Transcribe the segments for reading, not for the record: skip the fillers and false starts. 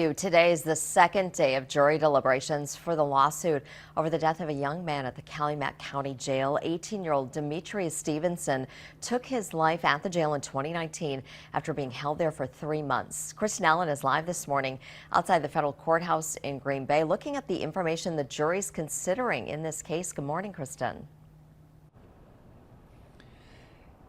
Today is the second day of jury deliberations for the lawsuit over the death of a young man at the Calumet County Jail. 18-year-old Demetrius Stevenson took his life at the jail in 2019 after being held there for 3 months. Kristen Allen is live this morning outside the federal courthouse in Green Bay, looking at the information the jury's considering in this case. Good morning, Kristen.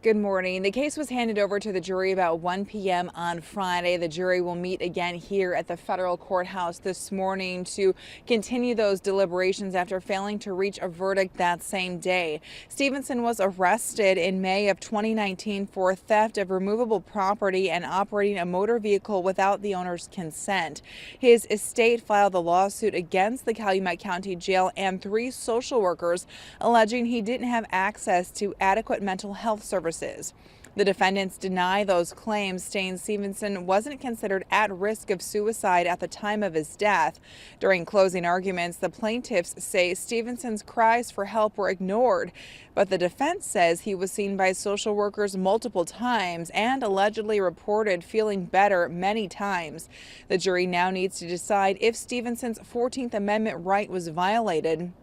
Good morning. The case was handed over to the jury about 1 p.m. on Friday. The jury will meet again here at the federal courthouse this morning to continue those deliberations after failing to reach a verdict that same day. Stevenson was arrested in May of 2019 for theft of removable property and operating a motor vehicle without the owner's consent. His estate filed the lawsuit against the Calumet County Jail and 3 social workers, alleging he didn't have access to adequate mental health services. The defendants deny those claims, saying Stevenson wasn't considered at risk of suicide at the time of his death. During closing arguments, the plaintiffs say Stevenson's cries for help were ignored, but the defense says he was seen by social workers multiple times and allegedly reported feeling better many times. The jury now needs to decide if Stevenson's 14th Amendment right was violated.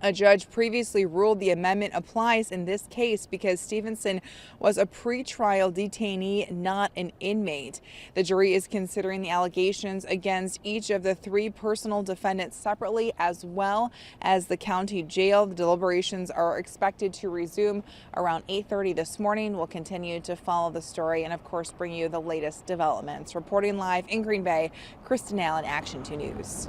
A judge previously ruled the amendment applies in this case because Stevenson was a pretrial detainee, not an inmate. The jury is considering the allegations against each of the 3 personal defendants separately, as well as the county jail. The deliberations are expected to resume around 8:30 this morning. We'll continue to follow the story and, of course, bring you the latest developments. Reporting live in Green Bay, Kristen Allen, Action 2 News.